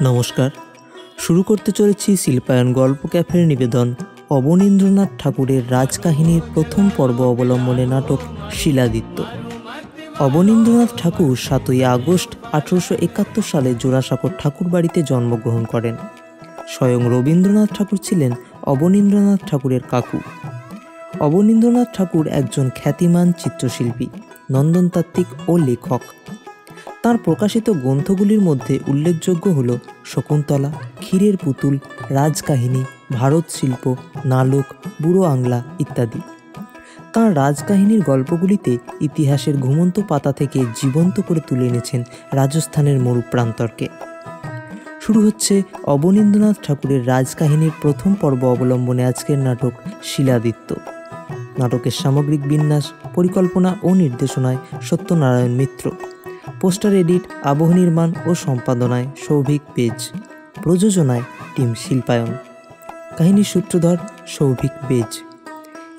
নমস্কার, শুরু করতে চলেছি শিল্পায়ন গল্প ক্যাফের নিবেদন অবনীন্দ্রনাথ ঠাকুরের রাজকাহিনীর প্রথম পর্ব অবলম্বনে নাটক শিলাদিত্য। অবনীন্দ্রনাথ ঠাকুর 7ই আগস্ট 1871 সালে জোড়াসাঁকোর ঠাকুর বাড়িতে জন্মগ্রহণ করেন। স্বয়ং রবীন্দ্রনাথ ঠাকুর ছিলেন অবনীন্দ্রনাথ ঠাকুরের কাকু। অবনীন্দ্রনাথ ঠাকুর একজন খ্যাতিমান চিত্রশিল্পী, নন্দনতাত্ত্বিক ও লেখক। তাঁর প্রকাশিত গ্রন্থগুলির মধ্যে উল্লেখযোগ্য হল শকুন্তলা, ক্ষীরের পুতুল, রাজকাহিনী, ভারত শিল্প, নালক, বুড়ো আংলা ইত্যাদি। তাঁর রাজকাহিনীর গল্পগুলিতে ইতিহাসের ঘুমন্ত পাতা থেকে জীবন্ত করে তুলে এনেছেন রাজস্থানের মরুপ্রান্তরকে। শুরু হচ্ছে অবনীন্দ্রনাথ ঠাকুরের রাজকাহিনীর প্রথম পর্ব অবলম্বনে আজকের নাটক শিলাদিত্য। নাটকের সামগ্রিক বিন্যাস, পরিকল্পনা ও নির্দেশনায় সত্যনারায়ণ মিত্র। পোস্টার এডিট, আবহ নির্মাণ ও সম্পাদনায় সৌভিক বেজ। প্রযোজনায় টিম শিল্পায়ন। কাহিনীর সূত্রধর সৌভিক বেজ।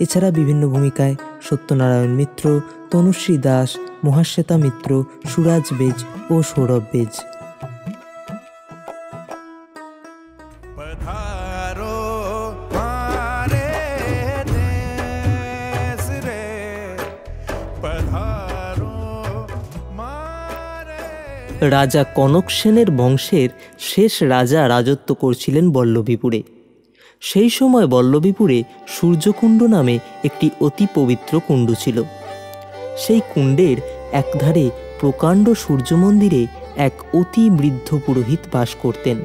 এছাড়া বিভিন্ন ভূমিকায় সত্যনারায়ণ মিত্র, তনুশ্রী দাস, মহাশ্বেতা মিত্র, সুরাজ বেজ ও সৌরভ বেজ। রাজা কনক সেনের বংশের শেষ রাজা রাজত্ব করছিলেন বল্লভীপুরে। সেই সময় বল্লভীপুরে সূর্যকুণ্ড নামে একটি অতি পবিত্র কুণ্ড ছিল। সেই কুণ্ডের একধারে প্রকাণ্ড সূর্য মন্দিরে এক অতি বৃদ্ধ পুরোহিত বাস করতেন।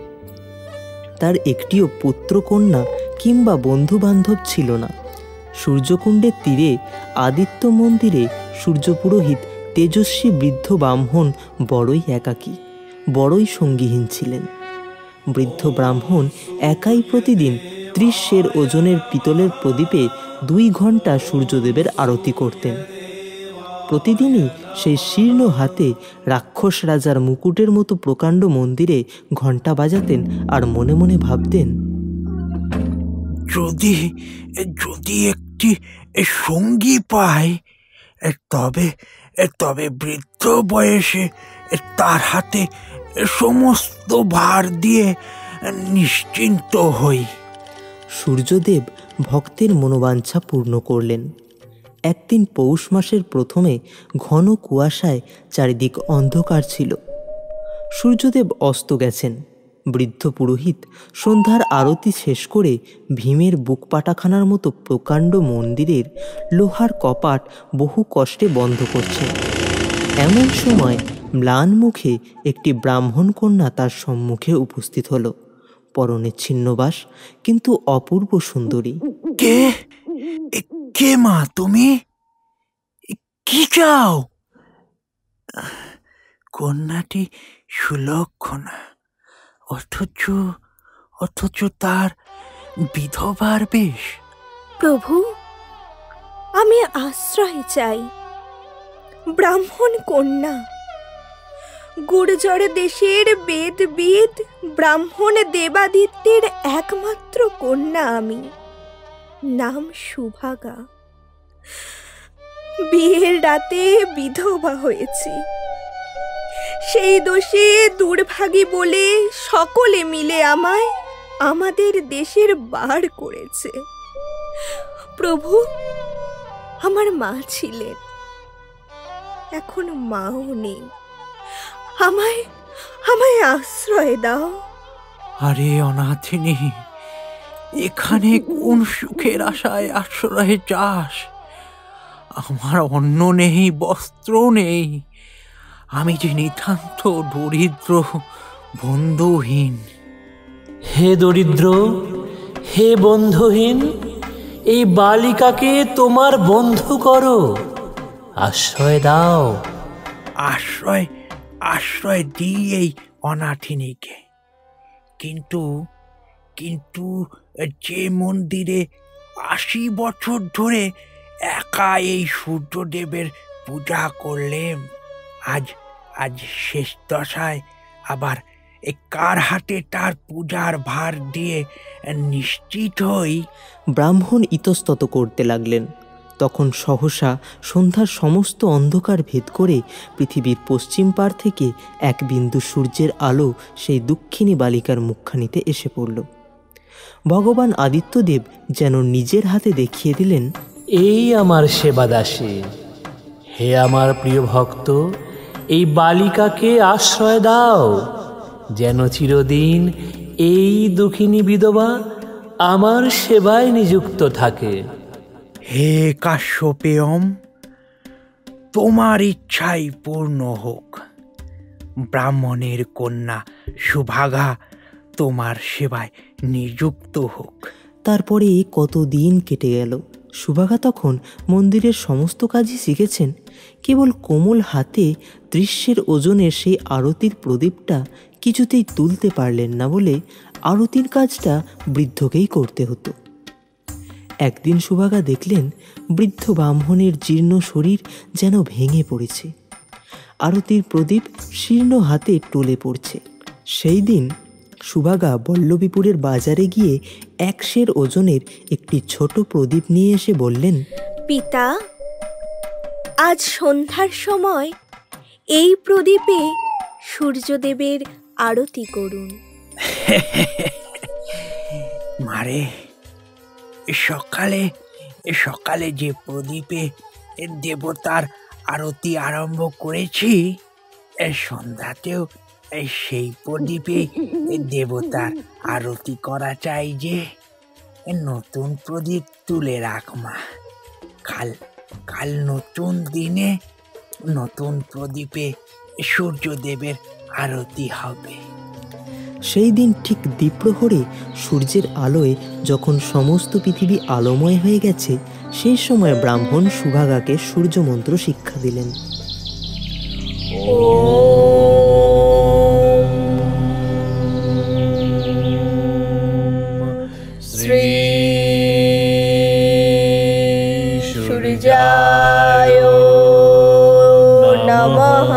তার একটিও পুত্র কন্যা কিংবা বন্ধু বান্ধব ছিল না। সূর্যকুণ্ডের তীরে আদিত্য মন্দিরে সূর্য পুরোহিত তেজস্বী বৃদ্ধ ব্রাহ্মণ বড়ই একাকী, বড়ই সঙ্গীহীন ছিলেন। বৃদ্ধ ব্রাহ্মণ একাই প্রতিদিন 30 সের ওজনের পিতলের প্রদীপে 2 ঘন্টা সূর্যদেবের আরতি করতেন। প্রতিদিনই সেই শীর্ণ হাতে রাক্ষস রাজার মুকুটের মতো প্রকাণ্ড মন্দিরে ঘণ্টা বাজাতেন আর মনে মনে ভাবতেন, যদি একটি সঙ্গী পায় তবে বৃদ্ধ বয়সে তার হাতে সমস্ত ভার দিয়ে নিশ্চিন্ত হই। সূর্যদেব ভক্তের মনোবাঞ্ছা পূর্ণ করলেন। একদিন পৌষ মাসের প্রথমে ঘন কুয়াশায় চারিদিক অন্ধকার ছিল। সূর্যদেব অস্ত গেছেন। বৃদ্ধ পুরোহিত সন্ধ্যার আরতি শেষ করে ভীমের বুক পাটাখানার মতো প্রকাণ্ড মন্দিরের লোহার কপাট বহু কষ্টে বন্ধ করছেন। এমন সময় ম্লান মুখে একটি ব্রাহ্মণ কন্যা তার সম্মুখে উপস্থিত হল। পরনে ছিন্নবাস, কিন্তু অপূর্ব সুন্দরী। কে মা তুমি? কি চাও? কন্যাটি সুলক্ষণা, অথচ তার বিধবার বেশ। প্রভু, আমি আশ্রয় চাই। ব্রাহ্মণ কন্যা, গুর্জর দেশের বেদবিদ ব্রাহ্মণ দেবাদিত্যের একমাত্র কন্যা আমি। নাম সুভাগা। বিয়ের রাতে বিধবা হয়েছি। সেই দোষে দুর্ভাগী বলে সকলে মিলে আমায় আমাদের দেশের বার করেছে। প্রভু, আমার মা ছিলেন, এখন মাও নেই। আমায় আশ্রয় দাও। আরে অনাথিনী, এখানে কোন সুখের আশায় আশ্রয় চাস? আমার অন্ন নেই, বস্ত্র নেই। আমি যে নিতান্ত দরিদ্র, বন্ধুহীন। হে দরিদ্র, হে বন্ধুহীন, এই বালিকাকে তোমার বন্ধু করো, আশ্রয় দাও। আশ্রয় দিই এই অনাথিনীকে, কিন্তু যে মন্দিরে 80 বছর ধরে একা এই সূর্যদেবের পূজা করলেম, আজ শেষ দশায় আবার কার হাতে তার পূজার ভার দিয়ে নিশ্চিত হই। ব্রাহ্মণ ইতস্তত করতে লাগলেন। তখন সহসা সন্ধ্যার সমস্ত অন্ধকার ভেদ করে পৃথিবীর পশ্চিম পার থেকে এক বিন্দু সূর্যের আলো সেই দুঃখিনী বালিকার মুখখানিতে এসে পড়ল। ভগবান আদিত্যদেব যেন নিজের হাতে দেখিয়ে দিলেন, এই আমার সেবাদাসী, হে আমার প্রিয় ভক্ত, এই বালিকাকে আশ্রয় দাও, যেন চিরদিন এই দুঃখিনী বিধবা আমার সেবায় নিযুক্ত থাকে। হে কাশ্যপেয়ম, তোমার ইচ্ছাই পূর্ণ হোক। ব্রাহ্মণের কন্যা সুভাগা তোমার সেবায় নিযুক্ত হোক। তারপরে কতদিন কেটে গেল। সুভাগা তখন মন্দিরের সমস্ত কাজই শিখেছেন। কেবল কোমল হাতে দৃশ্যের ওজনের সেই আরতির প্রদীপটা কিছুতেই তুলতে পারলেন না বলে আরতির কাজটা বৃদ্ধকেই করতে হতো। একদিন সুভাগা দেখলেন বৃদ্ধ ব্রাহ্মণের জীর্ণ শরীর যেন ভেঙে পড়েছে, আরতির প্রদীপ শীর্ণ হাতে টলে পড়ছে। সেই দিন সুভাগা বল্লভীপুরের বাজারে গিয়ে 1 সের ওজনের একটি ছোট প্রদীপ নিয়ে এসে বললেন, পিতা, আজ সন্ধ্যার সময় এই প্রদীপে সূর্যদেবের আরতি করুন। মারে, সকালে সকালে যে প্রদীপে দেবতার আরতি আরম্ভ করেছি, সন্ধ্যাতেও সেই প্রদীপে দেবতার আরতি করা চাই। যে নতুন প্রদীপ তুলে রাখ মা, কাল নতুন দিনে নতুন প্রদীপে সূর্যদেবের আরতি হবে। সেই দিন ঠিক দ্বিপ্রহরে সূর্যের আলোয় যখন সমস্ত পৃথিবী আলোময় হয়ে গেছে, সেই সময় ব্রাহ্মণ সুভাগাকে সূর্য মন্ত্র শিক্ষা দিলেন। শ্রী সূর্যায় নমঃ।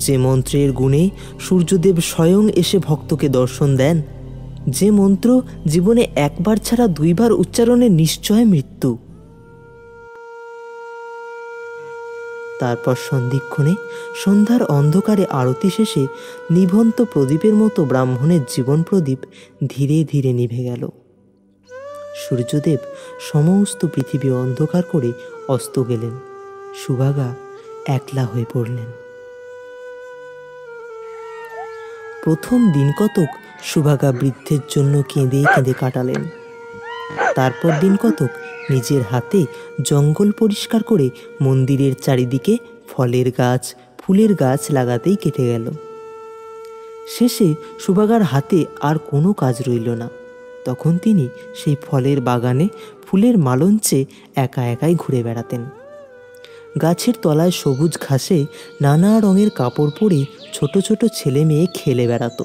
যে মন্ত্রের গুণে সূর্যদেব স্বয়ং এসে ভক্তকে দর্শন দেন, যে মন্ত্র জীবনে একবার ছাড়া 2 বার উচ্চারণে নিশ্চয় মৃত্যু। তারপর সন্ধিক্ষণে সন্ধ্যার অন্ধকারে আরতি শেষে নিভন্ত প্রদীপের মতো ব্রাহ্মণের জীবন প্রদীপ ধীরে ধীরে নিভে গেল। সূর্যদেব সমস্ত পৃথিবী অন্ধকার করে অস্ত গেলেন। সুভাগা একলা হয়ে পড়লেন। প্রথম দিন কতক সুভাগা বৃদ্ধের জন্য কেঁদে কেঁদে কাটালেন। তারপর দিন কতক নিজের হাতে জঙ্গল পরিষ্কার করে মন্দিরের চারিদিকে ফলের গাছ, ফুলের গাছ লাগাতেই কেটে গেল। শেষে সুভাগার হাতে আর কোনো কাজ রইল না। তখন তিনি সেই ফলের বাগানে ফুলের মালঞ্চে একা একাই ঘুরে বেড়াতেন। গাছের তলায় সবুজ ঘাসে নানা রঙের কাপড় পরে ছোট ছোট ছেলে মেয়ে খেলে বেড়াতো।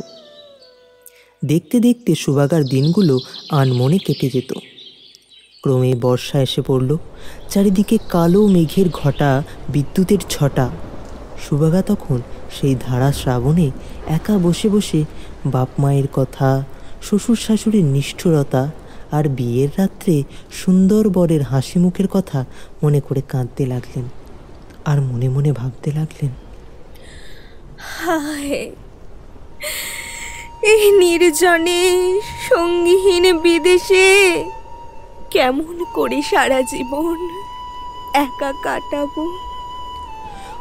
দেখতে দেখতে সুভাগার দিনগুলো আনমনে কেটে যেত। ক্রমে বর্ষা এসে পড়ল। চারিদিকে কালো মেঘের ঘটা, বিদ্যুতের ছটা। সুভাগা তখন সেই ধারা শ্রাবণে একা বসে বসে বাপ মায়ের কথা, শ্বশুর শাশুড়ির নিষ্ঠুরতা আর বিয়ের রাত্রে সুন্দর বরের হাসি মুখের কথা মনে করে কাঁদতে লাগলেন। আর মনে মনে ভাবতে লাগলেন, হায়, এই নির্জনে সঙ্গীহীন বিদেশে কেমন করে সারা জীবন একা কাটাবো।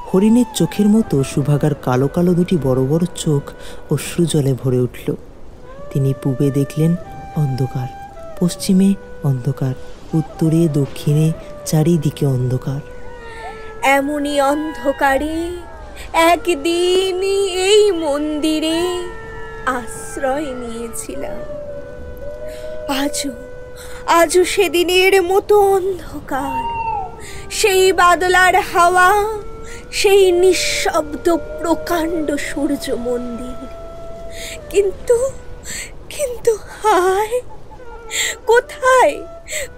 হরিণের চোখের মতো সুভাগার কালো কালো 2টি বড় বড় চোখ অশ্রুজলে ভরে উঠল। তিনি পূবে দেখলেন অন্ধকার, পশ্চিমে অন্ধকার, উত্তরে দক্ষিণে চারিদিকে অন্ধকার। এমনই অন্ধকারে একদিন এই মন্দিরে আশ্রয় নিয়েছিলাম। আজও সেদিনের মতো অন্ধকার, সেই বাদলার হাওয়া, সেই নিঃশব্দ প্রকাণ্ড সূর্য মন্দির। কিন্তু হায়, কোথায়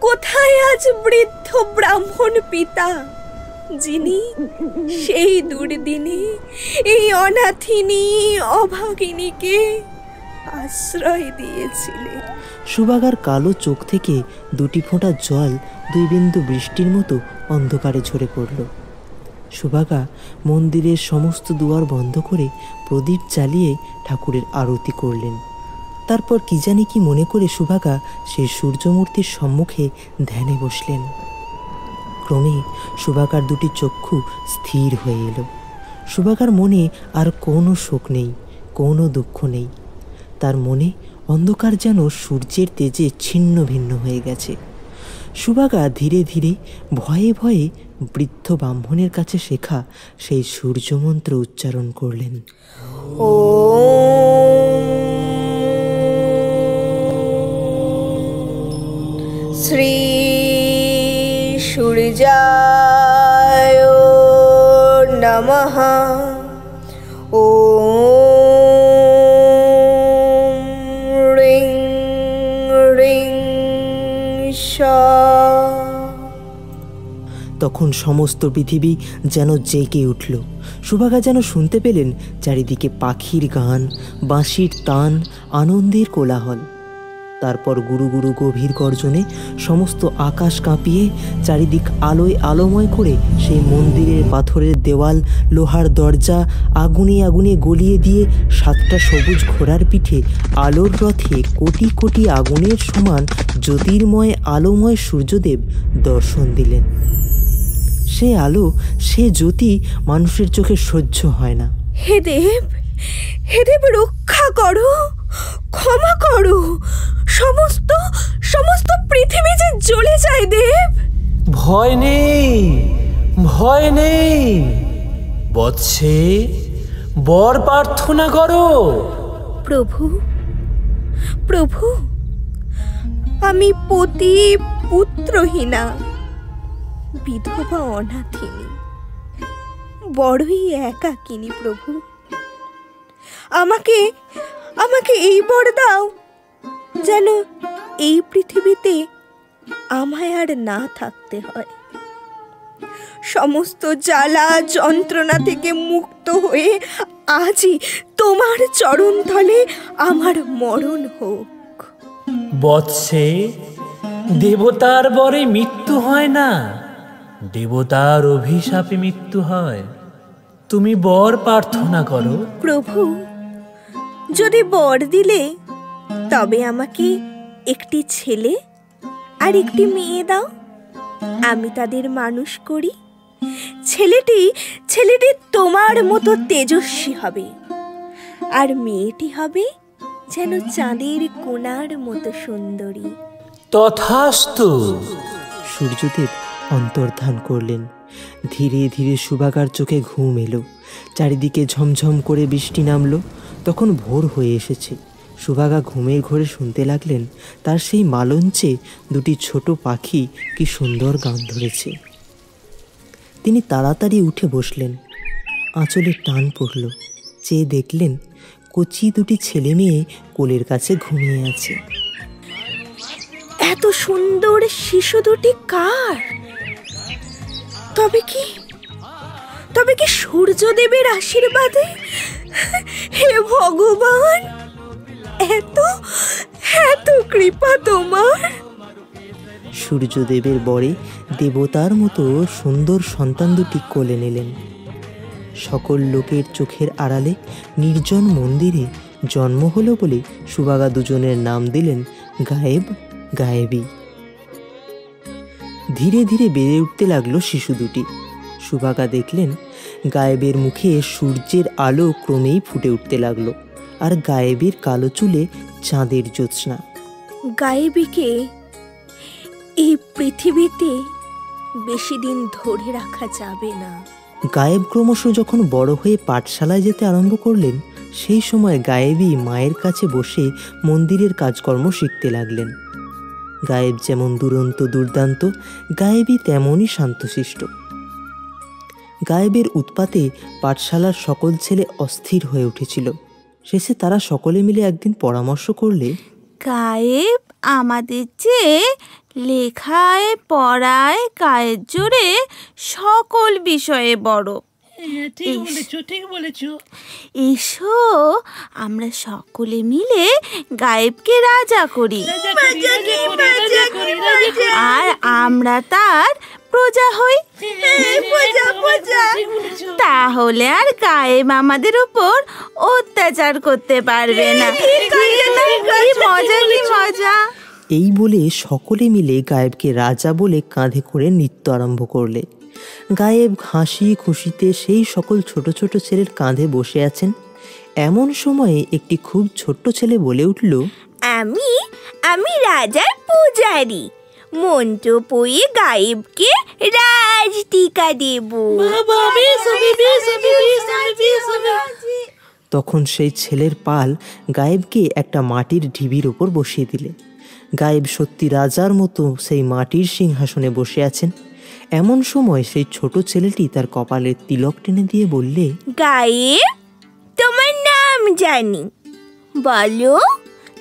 কোথায় আজ বৃদ্ধ ব্রাহ্মণ পিতা, যিনি সেই দুর্দিনে এই অনাথিনী অভাগিনীকে আশ্রয় দিয়েছিলেন? সুভাগার কালো চোখ থেকে দুটি ফোঁটা জল দুই বিন্দু বৃষ্টির মতো অন্ধকারে ঝরে পড়ল। সুভাগা মন্দিরের সমস্ত দুয়ার বন্ধ করে প্রদীপ জ্বালিয়ে ঠাকুরের আরতি করলেন। তারপর কি জানি কি মনে করে সুভাগা সেই সূর্যমূর্তির সম্মুখে ধ্যানে বসলেন। ক্রমে সুভাগার দুটি চক্ষু স্থির হয়ে এলো। সুভাগার মনে আর কোনো শোক নেই, কোনো দুঃখ নেই। তার মনে অন্ধকার যেন সূর্যের তেজে ছিন্ন ভিন্ন হয়ে গেছে। সুভাগা ধীরে ধীরে ভয়ে ভয়ে বৃদ্ধ ব্রাহ্মণের কাছে শেখা সেই সূর্যমন্ত্র উচ্চারণ করলেন। ও শ্রী সূর্যায় নমঃ। ও রিং রিং শ। তখন সমস্ত পৃথিবী যেন জেগে উঠল। সুভাগা যেন শুনতে পেলেন চারিদিকে পাখির গান, বাঁশির তান, আনন্দের কোলাহল। তারপর গুরু গুরু গভীর গর্জনে সমস্ত আকাশ কাঁপিয়ে চারিদিক আলোয় আলোময় করে সেই মন্দিরের পাথরের দেওয়াল, লোহার দরজা আগুনে আগুনে গলিয়ে দিয়ে 7টা সবুজ ঘোড়ার পিঠে আলোর রথে কোটি কোটি আগুনের সমান জ্যোতির্ময় আলোময় সূর্যদেব দর্শন দিলেন। সে আলো, সে জ্যোতি মানুষের চোখে সহ্য হয় না। হে দেব, হে দেব, রক্ষা করো, ক্ষমা করো, সমস্ত সমস্ত পৃথিবী যে জ্বলে যায় দেব। ভয় নেই, ভয় নেই বৎসে, বর প্রার্থনা করো। প্রভু, প্রভু, আমি পতি পুত্রহীনা, বিধবা অনাথিনী, বড়ই একাকিনী। প্রভু, আমাকে আমাকে এই বর দাও যেন এই পৃথিবীতে আমায় আর না থাকতে হয়। সমস্ত জ্বালা যন্ত্রণা থেকে মুক্ত হয়ে আজই তোমার চরণতলে আমার মরণ হোক। বৎসে, দেবতার বরে মৃত্যু হয় না, দেবতার অভিশাপে মৃত্যু হয়। তুমি বর প্রার্থনা করো। প্রভু, যদি বর দিলে তবে আমাকে একটি ছেলে আর একটি মেয়ে দাও, আমি তাদের মানুষ করি। ছেলেটি তোমার মতো তেজস্বী হবে, আর মেয়েটি হবে যেন চাঁদের কোণার মতো সুন্দরী। তথাস্তু। সূর্যদেব অন্তর্ধান করলেন। ধীরে ধীরে সুভাগার চোখে ঘুম এলো। চারিদিকে ঝমঝম করে বৃষ্টি নামলো। তখন ভোর হয়ে এসেছে। সুভাগা ঘুমের ঘোরে শুনতে লাগলেন তার সেই মালঞ্চে দুটি ছোট পাখি কি সুন্দর গান ধরেছে। তিনি তাড়াতাড়ি উঠে বসলেন। আঁচলে টান পড়ল। চেয়ে দেখলেন কচি দুটি ছেলে মেয়ে কোলের কাছে ঘুমিয়ে আছে। এত সুন্দর শিশু দুটি কার? তবে কি সূর্যদেবের আশীর্বাদে? হে ভগবান, এত এত কৃপা তোমার। সূর্যদেবের বরে দেবতার মতো সুন্দর সন্তান দুটি কোলে নিলেন। সকল লোকের চোখের আড়ালে নির্জন মন্দিরে জন্ম হলো বলে সুভাগা দুজনের নাম দিলেন গায়েব, গায়েবী। ধীরে ধীরে বেড়ে উঠতে লাগলো শিশু দুটি। সুভাগা দেখলেন গায়েবের মুখে সূর্যের আলো ক্রমেই ফুটে উঠতে লাগলো, আর গায়েবের কালো চুলে চাঁদের জ্যোৎস্না। গায়েবীকে এই পৃথিবীতে বেশি দিন ধরে রাখা যাবে না। গায়েব ক্রমশ যখন বড় হয়ে পাঠশালায় যেতে আরম্ভ করলেন, সেই সময় গায়েবী মায়ের কাছে বসে মন্দিরের কাজকর্ম শিখতে লাগলেন। গায়েব যেমন দুরন্ত দুর্দান্ত, গায়েবী তেমনই শান্তশিষ্ট। গায়েবের উৎপাতে পাঠশালার সকল ছেলে অস্থির হয়ে উঠেছিল। শেষে তারা সকলে মিলে একদিন পরামর্শ করলে, গায়েব আমাদের চেয়ে লেখায় পড়ায় গায়ের জোরে সকল বিষয়ে বড়। ঠিক বলেছো। এসো আমরা সকলে মিলে গায়েবকে রাজা করি, আর আমরা তার প্রজা হই। তাহলে আর গায়েব আমাদের উপর অত্যাচার করতে পারবে না। কি মজা, কি মজা। এই বলে সকলে মিলে গায়েবকে রাজা বলে কাঁধে করে নৃত্য আরম্ভ করলে। গায়েব হাসি খুশিতে সেই সকল ছোট ছোট ছেলের কাঁধে বসে আছেন। এমন সময়ে একটি খুব ছোট্ট ছেলে বলে উঠল, আমি রাজার পূজারি, মন্ত্র পড়ে গায়েবকে রাজ টিকা দেব। তখন সেই ছেলের পাল গায়েবকে একটা মাটির ঢিবির ওপর বসিয়ে দিলে। গায়েব সত্যি রাজার মতো সেই মাটির সিংহাসনে বসে আছেন। এমন সময় সেই ছোট ছেলেটি তার কপালের তিলক টেনে দিয়ে বললে, গায়েব, তোমার নাম জানি, বলো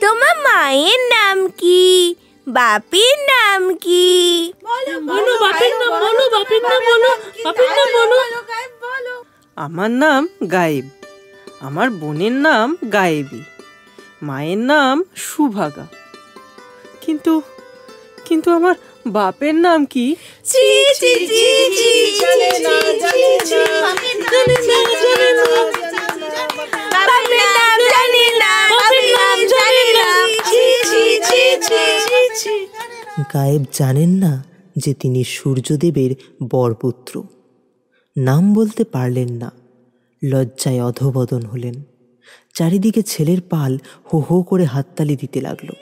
তোমার মায়ের নাম কি, বাপের নাম কি? আমার নাম গায়েব, আমার বোনের নাম গায়েবী, মায়ের নাম সুভাগা। কিন্তু কিন্তু আমার বাপের নাম কি? গায়েব জানেন না যে তিনি সূর্যদেবের বরপুত্র। নাম বলতে পারলেন না, লজ্জায় অধোবদন হলেন। চারিদিকে ছেলের পাল হো হো করে হাততালি দিতে লাগলো।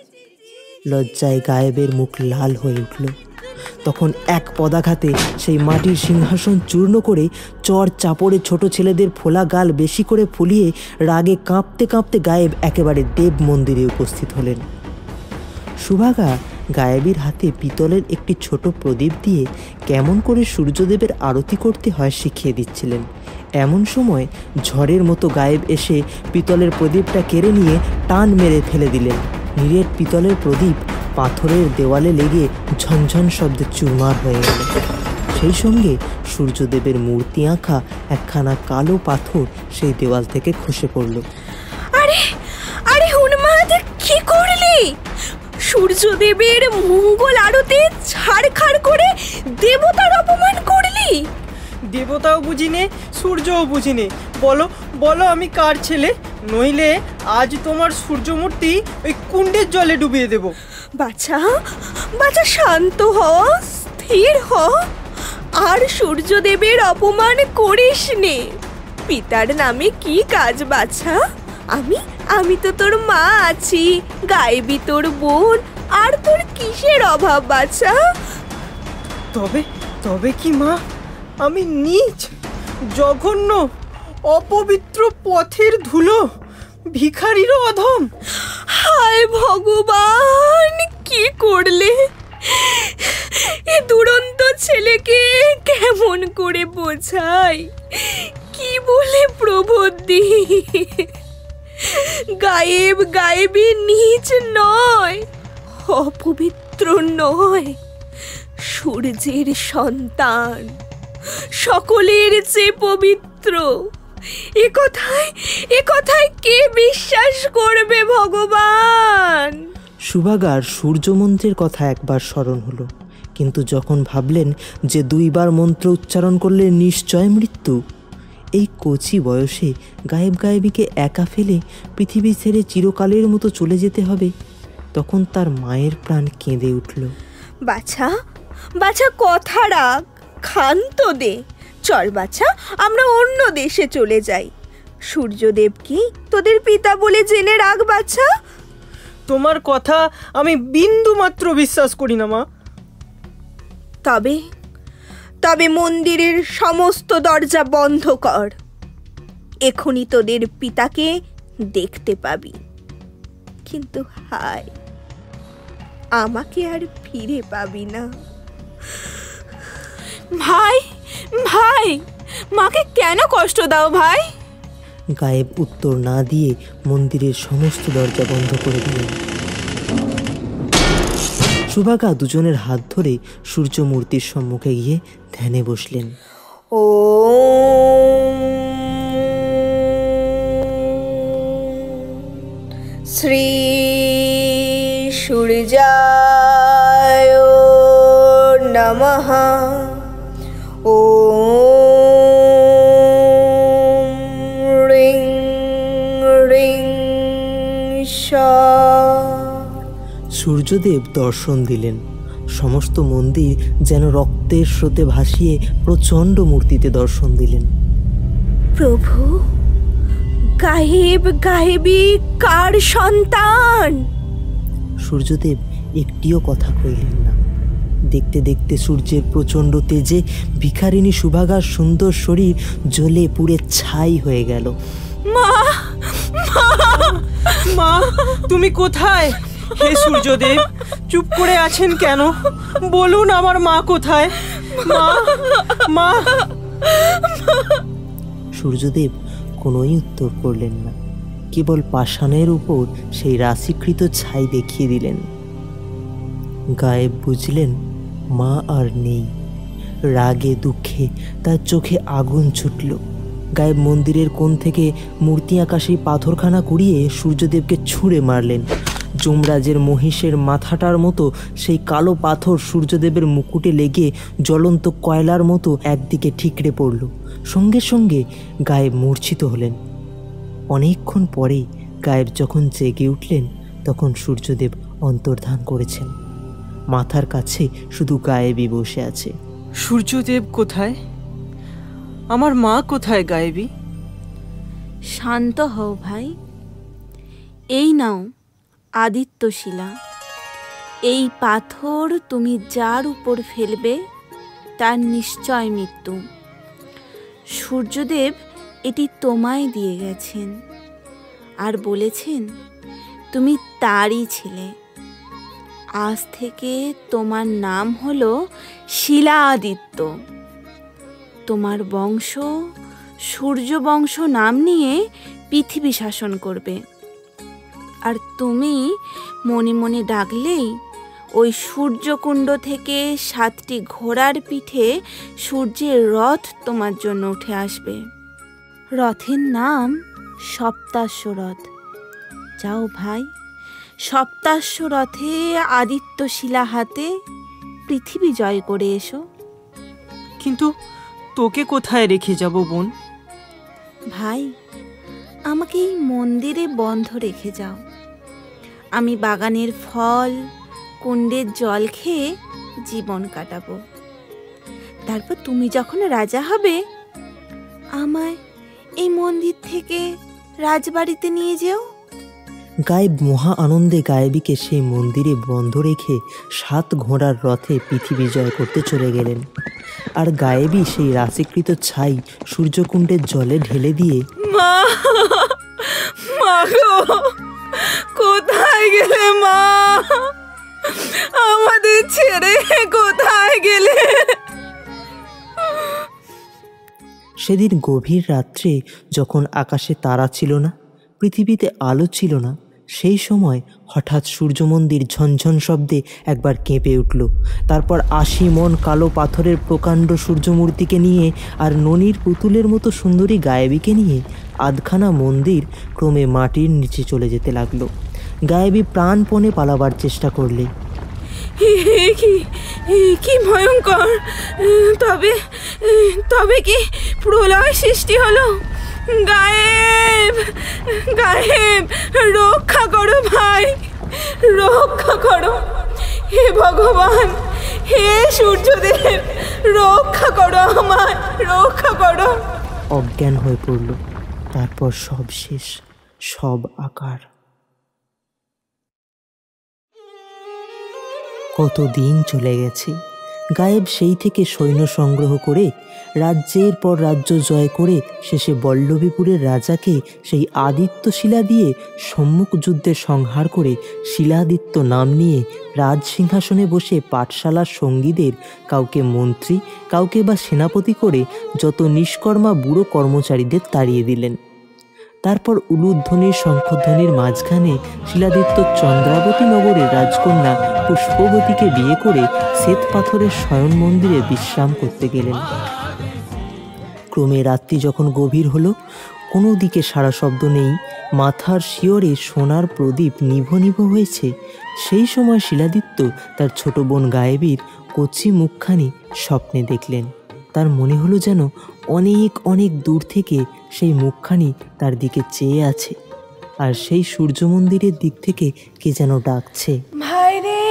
লজ্জায় গায়েবের মুখ লাল হয়ে উঠল। তখন এক পদাঘাতে সেই মাটির সিংহাসন চূর্ণ করে চর চাপড়ে ছোট ছেলেদের ফোলা গাল বেশি করে ফুলিয়ে রাগে কাঁপতে কাঁপতে গায়েব একেবারে দেব মন্দিরে উপস্থিত হলেন। সুভাগা গায়েবীর হাতে পিতলের একটি ছোট প্রদীপ দিয়ে কেমন করে সূর্যদেবের আরতি করতে হয় শিখিয়ে দিচ্ছিলেন। এমন সময় ঝড়ের মতো গায়েব এসে পিতলের প্রদীপটা কেড়ে নিয়ে টান মেরে ফেলে দিলেন। নিরেট পিতলের প্রদীপ পাথরের দেওয়ালে লেগে ঝনঝন শব্দে চুরমার হয়ে গেল। সেই সঙ্গে সূর্যদেবের মূর্তি আঁকা একখানা কালো পাথর সেই দেওয়াল থেকে খসে পড়ল। আরে আরে উন্মাদ, কি করলি? সূর্যদেবের মঙ্গল আরতি ছাড়খাড় করে দেবতার অপমান করলি। দেবতাও বুঝিনে, সূর্যও বুঝিনে। বলো বলো আমি কার ছেলে? নইলে আজ তোমার সূর্যমূর্তি ওই কুণ্ডের জলে ডুবিয়ে দেব। বাছা বাছা, শান্ত হ, স্থির হ, আর সূর্যদেবের অপমান করিস নে। পিতার নামে কি কাজ বাছা? আমি তো তোর মা আছি, গায়েবী তোর বোন, আর তোর কিসের অভাব বাছা? তবে তবে কি মা, আমি নীচ, জঘন্য, অপবিত্র পথের ধুলো, ভিখারিরও অধম। হায় ভগবান, কি করলে? এ দুরন্ত ছেলেকে কেমন করে বোঝাই, কি বলে প্রবোধ দিই? গায়েব গায়েবী নীচ নয়, অপবিত্র নয়, সূর্যের সন্তান, সকলের চেয়ে পবিত্র। এ কথায় কে বিশ্বাস করবে ভগবান? সুভাগার সূর্যমন্ত্রের কথা একবার স্মরণ হলো, কিন্তু যখন ভাবলেন যে 2 বার মন্ত্র উচ্চারণ করলে নিশ্চয় মৃত্যু, এই কচি বয়সে গায়েব গায়েবীকে একা ফেলে পৃথিবী ছেড়ে চিরকালের মতো চলে যেতে হবে, তখন তার মায়ের প্রাণ কেঁদে উঠল। বাছা বাছা, কথা রাখ, ক্ষান্ত দে। চল বাছা, আমরা অন্য দেশে চলে যাই। সূর্যদেব কি তোদের পিতা বলে জেনে রাখ বাছা। তোমার কথা আমি বিন্দু মাত্র বিশ্বাস করি না মা। তবে মন্দিরের সমস্ত দরজা বন্ধ কর। এখনই তোদের পিতাকে দেখতে পাবি, কিন্তু হায়, আমাকে আর ফিরে পাবি না। ভাই ভাই, মাকে কেন কষ্ট দাও ভাই? গায়েব উত্তর না দিয়ে মন্দিরের সমস্ত দরজা বন্ধ করে দিলেন। সুভাগা দুজনের হাত ধরে সূর্য মূর্তির সম্মুখে গিয়ে ধ্যানে বসলেন। ও শ্রী সূর্যায় নমঃ। ও রিং রিং সা। সূর্যদেব দর্শন দিলেন। সমস্ত মন্দির যেন রক্তের স্রোতে ভাসিয়ে প্রচণ্ড মূর্তিতে দর্শন দিলেন। প্রভু, গায়েব গায়েবী কার সন্তান? সূর্যদেব একটিও কথা কইলেন না। দেখতে দেখতে সূর্যের প্রচণ্ড তেজে ভিখারিণী সুভাগার সুন্দর শরীর জ্বলে পুড়ে ছাই হয়ে গেল। মা, মা, তুমি কোথায়? হে সূর্যদেব, চুপ করে আছেন কেন? বলুন আমার মা কোথায়? মা, মা। সূর্যদেব কোনোই উত্তর করলেন না, কেবল পাষাণের উপর সেই রাশিকৃত ছাই দেখিয়ে দিলেন। গায়েব বুঝলেন মা আর নেই। রাগে দুঃখে তার চোখে আগুন ছুটল। গায়েব মন্দিরের কোণ থেকে মূর্তি আঁকা সেই পাথরখানা কুড়িয়ে সূর্যদেবকে ছুঁড়ে মারলেন। যমরাজের মহিষের মাথাটার মতো সেই কালো পাথর সূর্যদেবের মুকুটে লেগে জ্বলন্ত কয়লার মতো একদিকে ঠিকরে পড়ল। সঙ্গে সঙ্গে গায়েব মূর্ছিত হলেন। অনেকক্ষণ পরেই গায়েব যখন জেগে উঠলেন, তখন সূর্যদেব অন্তর্ধান করেছেন। মাথার কাছে শুধু গায়েবই বসে আছে। সূর্যদেব কোথায়? আমার মা কোথায় গায়েবী? শান্ত হও ভাই। এই নাও আদিত্যশিলা। এই পাথর তুমি যার উপর ফেলবে তার নিশ্চয় মৃত্যু। সূর্যদেব এটি তোমায় দিয়ে গেছেন আর বলেছেন তুমি তারই ছেলে। আজ থেকে তোমার নাম হলো শিলা আদিত্য। তোমার বংশ সূর্য বংশ নাম নিয়ে পৃথিবী শাসন করবে। আর তুমি মনে মনে ডাকলেই ওই সূর্যকুণ্ড থেকে 7টি ঘোড়ার পিঠে সূর্যের রথ তোমার জন্য উঠে আসবে। রথের নাম সপ্তাশ্ব রথ। যাও ভাই, সপ্তাশ্ব রথে আদিত্যশিলা হাতে পৃথিবী জয় করে এসো। কিন্তু তোকে কোথায় রেখে যাব বোন? ভাই, আমাকে এই মন্দিরে বন্ধ রেখে যাও। আমি বাগানের ফল, কুণ্ডের জল খেয়ে জীবন কাটাবো। তারপর তুমি যখন রাজা হবে, আমায় এই মন্দির থেকে রাজবাড়িতে নিয়ে যেও। গায়েব মহা আনন্দে গায়েবীকে সেই মন্দিরে বন্ধ রেখে 7 ঘোড়ার রথে পৃথিবী জয় করতে চলে গেলেন। আর গায়েবী সেই রাশিকৃত ছাই সূর্যকুণ্ডের জলে ঢেলে দিয়ে, মা, মা গো, কোথায় গেলে মা? আমাদের ছেড়ে কোথায় গেলে? সেদিন গভীর রাত্রে যখন আকাশে তারা ছিল না, পৃথিবীতে আলো ছিল না, সেই সময় হঠাৎ সূর্য মন্দির ঝনঝন শব্দে একবার কেঁপে উঠল। তারপর 80 মণ কালো পাথরের প্রকাণ্ড সূর্যমূর্তিকে নিয়ে আর ননির পুতুলের মতো সুন্দরী গায়েবীকে নিয়ে আধখানা মন্দির ক্রমে মাটির নিচে চলে যেতে লাগলো। গায়েবী প্রাণপণে পালাবার চেষ্টা করলে। কি ভয়ঙ্কর! তবে তবে কি প্রলয় সৃষ্টি হলো? গায়েব, গায়েব, রক্ষা করো ভাই, রক্ষা করো। হে ভগবান, হে সূর্যদেব, রক্ষা করো আমায়, রক্ষা করো। অজ্ঞান হয়ে পড়ল। তারপর সব শেষ, সব আকার। কতদিন চলে গেছে। গায়েব সেই থেকে সৈন্য সংগ্রহ করে রাজ্যের পর রাজ্য জয় করে শেষে বল্লভীপুরের রাজাকে সেই আদিত্যশিলা দিয়ে সম্মুখ যুদ্ধে সংহার করে শিলাদিত্য নাম নিয়ে রাজসিংহাসনে বসে পাঠশালার সঙ্গীদের কাউকে মন্ত্রী, কাউকে বা সেনাপতি করে যত নিষ্কর্মা বুড়ো কর্মচারীদের তাড়িয়ে দিলেন। তারপর উলুধ্বনির শঙ্খধ্বনির মাঝখানে শিলাদিত্য চন্দ্রাবতী নগরের রাজকন্যা পুষ্পবতীকে বিয়ে করে শ্বেত পাথরের শয়ন মন্দিরে বিশ্রাম করতে গেলেন। ক্রমে রাত্রি যখন গভীর হলো, কোনো দিকে সারা শব্দ নেই, মাথার শিয়রে সোনার প্রদীপ নিভো নিভো হয়েছে, সেই সময় শিলাদিত্য তার ছোট বোন গায়েবীর কচি মুখখানি স্বপ্নে দেখলেন। তার মনে হলো যেন অনেক অনেক দূর থেকে সেই মুখখানি তার দিকে চেয়ে আছে, আর সেই সূর্য মন্দিরের দিক থেকে কে যেন ডাকছে, ভাই রে,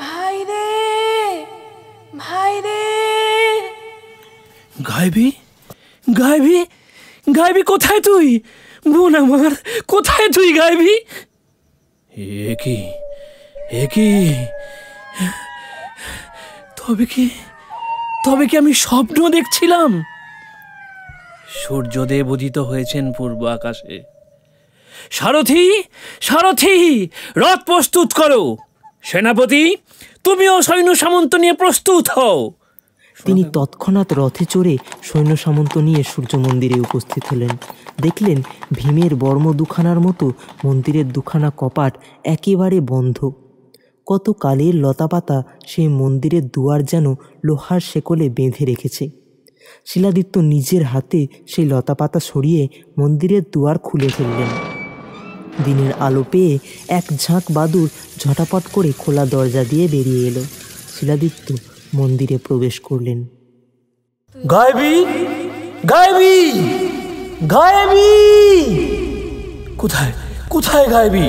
ভাই রে, ভাই রে। গায়েবী, গায়েবী, গায়েবী, কোথায় তুই? বোন আমার, কোথায় তুই গায়েবী? একি, একি, তবে কি আমি স্বপ্ন দেখছিলাম? সূর্যদেব উদিত হয়েছেন পূর্ব আকাশে। সারথি, সারথি, রথ প্রস্তুত করো। সেনাপতি, তুমিও সৈন্য সামন্ত নিয়ে প্রস্তুত হও। তিনি তৎক্ষণাৎ রথে চড়ে সৈন্য সামন্ত নিয়ে সূর্য মন্দিরে উপস্থিত হলেন। দেখলেন ভীমের বর্ম দুখানার মতো মন্দিরের দুখানা কপাট একেবারে বন্ধ। কত কালের লতাপাতা সেই মন্দিরের দুয়ার যেন লোহার শেকলে বেঁধে রেখেছে। শিলাদিত্য নিজের হাতে সেই লতাপাতা সরিয়ে মন্দিরের দুয়ার খুলে ফেললেন। দিনের আলো পেয়ে এক ঝাঁক বাদুড় ঝটাপট করে খোলা দরজা দিয়ে বেরিয়ে এলো। শিলাদিত্য মন্দিরে প্রবেশ করলেন। গায়েবী, গায়েবী, গায়েবী, কোথায়, কোথায় গায়েবী?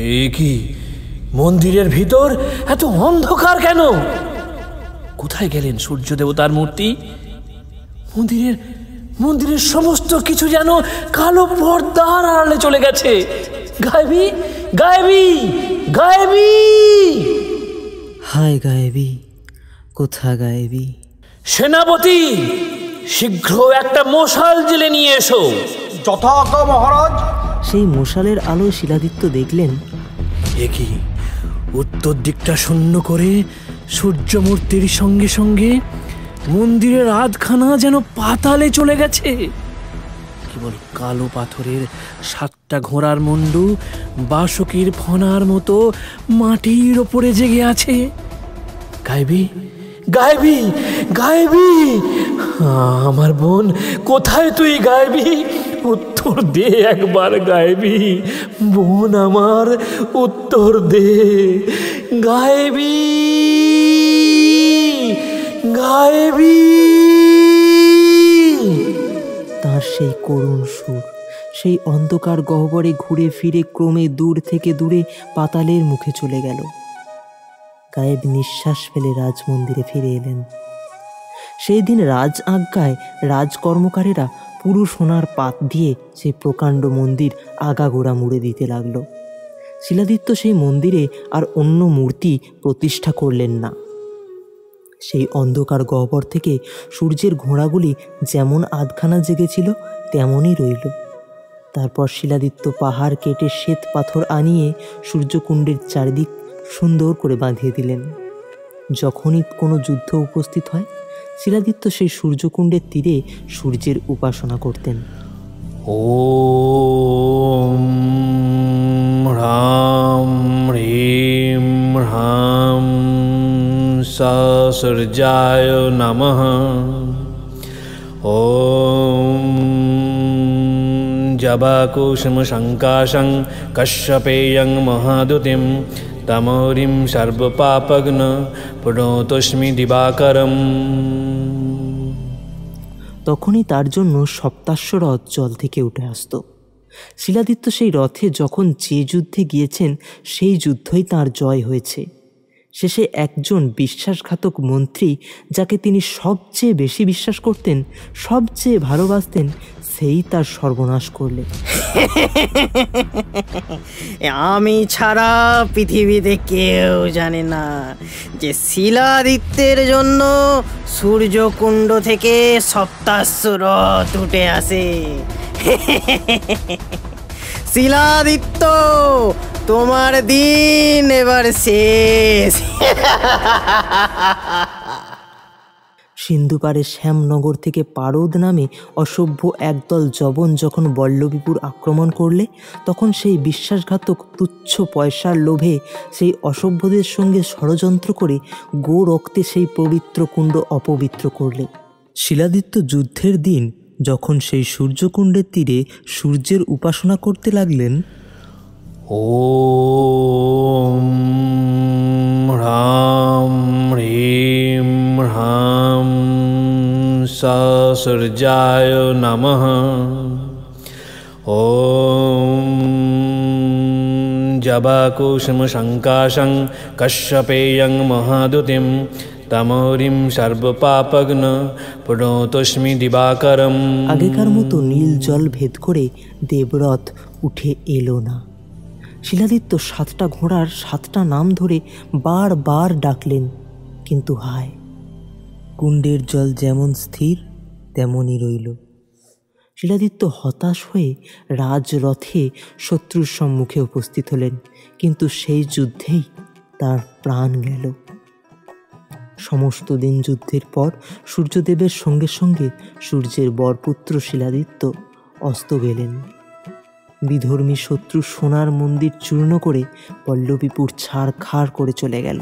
এ কি, মন্দিরের ভিতর এত অন্ধকার কেন? কোথায় গেলেন সূর্য দেবতার মূর্তি? মন্দিরের সমস্ত কিছু যেন কালো পর্দার আড়ালে চলে গেছে। গায়েবী, গায়েবী, গায়েবী। হায় গায়েবী, কোথা গায়েবী? সেনাপতি, শীঘ্র একটা মশাল জেলে নিয়ে এসো। যথাজ্ঞা মহারাজ। সেই মশালের আলো শিলাদিত্য দেখলেন, এ কি, উত্তর দিকটা শূন্য করে সূর্যমূর্তির সঙ্গে সঙ্গে মন্দিরের আধখানা যেন পাতালে চলে গেছে। কেবল কালো পাথরের 7টা ঘোড়ার মুন্ডু বাসকির ফনার মতো মাটির ওপরে জেগে আছে। গায়েবী, গায়েবী, গায়েবী, আমার বোন, কোথায় তুই গায়েবী? উত্তর দে একবার গায়েবী, বোন আমার, উত্তর দে গায়েবী, গায়েবী। তার সেই করুণ সুর সেই অন্ধকার গহ্বরে ঘুরে ফিরে ক্রমে দূর থেকে দূরে পাতালের মুখে চলে গেল। গায়েব নিঃশ্বাস ফেলে রাজমন্দিরে ফিরে এলেন। সেই দিন রাজ আজ্ঞায় রাজকর্মকারেরা পুরো সোনার পাত দিয়ে সেই প্রকাণ্ড মন্দির আগাগোড়া মুড়ে দিতে লাগলো। শিলাদিত্য সেই মন্দিরে আর অন্য মূর্তি প্রতিষ্ঠা করলেন না। সেই অন্ধকার গহ্বর থেকে সূর্যের ঘোড়াগুলি যেমন আধখানা জেগেছিল তেমনই রইল। তারপর শিলাদিত্য পাহাড় কেটে শ্বেত পাথর আনিয়ে সূর্যকুণ্ডের চারিদিক সুন্দর করে বাঁধিয়ে দিলেন। যখনই কোনো যুদ্ধ উপস্থিত হয়, শিলাদিত্য সেই সূর্যকুণ্ডের তীরে সূর্যের উপাসনা করতেন। ওম হ্রাম হ্রিম হ্রাম সূর্যায় নমঃ। ওম জবাকুসুম শঙ্কাশং কশ্যপেয়ং মহাদুতিম তমোরিম সর্বপাপগ্ন প্রণতস্মি দিবাকরম। তখনই তার জন্য সপ্তাশ্ব রথ জল থেকে উঠে আসত। শিলাদিত্য সেই রথে যখন যে যুদ্ধে গিয়েছেন সেই যুদ্ধই তার জয় হয়েছে। শেষে একজন বিশ্বাসঘাতক মন্ত্রী, যাকে তিনি সবচেয়ে বেশি বিশ্বাস করতেন, সবচেয়ে ভালোবাসতেন, সেই তার সর্বনাশ করলেন। আমি ছাড়া পৃথিবীতে কেউ জানে না যে শিলাদিত্যের জন্য সূর্যকুণ্ড থেকে সপ্তাশ্ব রথ উঠে আসে। শিলাদিত্য, তোমার দিন এবার শেষ। সিন্ধুপাড়ে শ্যামনগর থেকে পারদ নামে অসভ্য একদল জবন যখন বল্লভীপুর আক্রমণ করলে, তখন সেই বিশ্বাসঘাতক তুচ্ছ পয়সার লোভে সেই অসভ্যদের সঙ্গে ষড়যন্ত্র করে গো রক্তে সেই পবিত্র কুণ্ড অপবিত্র করলে। শিলাদিত্য যুদ্ধের দিন যখন সেই সূর্যকুণ্ডের তীরে সূর্যের উপাসনা করতে লাগলেন, ওম হ্রাম হ্রিম হ্রাম সূর্যায় নমঃ। ওম জবাকুসুম শঙ্কাশং কশ্যপেয়ং মহাদুতিম তমোরিম সর্বপাপগ্ন প্রণতস্মি দিবাকরম। আগেকার মতো নীল জল ভেদ করে দেবরথ উঠে এলো না। শিলাদিত্য 7টা ঘোড়ার 7টা নাম ধরে বারবার ডাকলেন, কিন্তু হায়, কুণ্ডের জল যেমন স্থির তেমনই রইল। শিলাদিত্য হতাশ হয়ে রাজরথে শত্রুর সম্মুখে উপস্থিত হলেন, কিন্তু সেই যুদ্ধেই তার প্রাণ গেল। সমস্ত দিন যুদ্ধের পর সূর্যদেবের সঙ্গে সঙ্গে সূর্যের বরপুত্র শিলাদিত্য অস্ত গেলেন। বিধর্মী শত্রু সোনার মন্দির চূর্ণ করে পল্লবীপুর ছাড়খাড় করে চলে গেল।